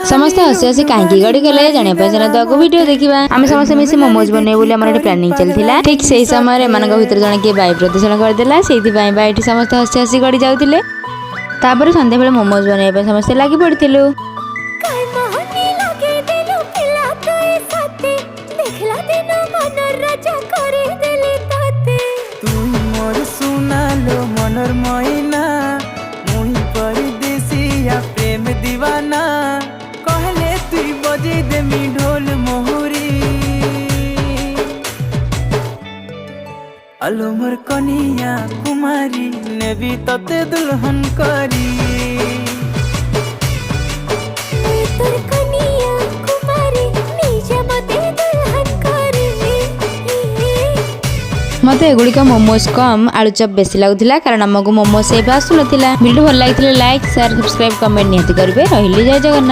समस्ते हसी हसी कहीं गड़ी गले जाना चलते आगे वीडियो देखा। आम समस्त मिसी मोमोज बने प्लानिंग चलता। ठीक से समय भर जन किए वायु प्रदूषण करदेला से समस्त हसी हसी गड़ी जाते। तापर संध्या बेले मोमोज बनवाई समस्ते लगी पड़ू। मनर मैना मुही परदेसिया प्रेम दीवाना कहले तुई बजे देमी ढोल मोहरी अलो मोर कनिया कुमारी नेबी तते दुल्हन करी। मत एगुड़िक मोमोज कम आलुचप बेसी लगुला कारण आमको मोमोज सेफ आसुना। वीडियो भल लगी लाइक शेयर सब्सक्राइब कमेंट निहाती करेंगे। रही जय जगन्नाथ।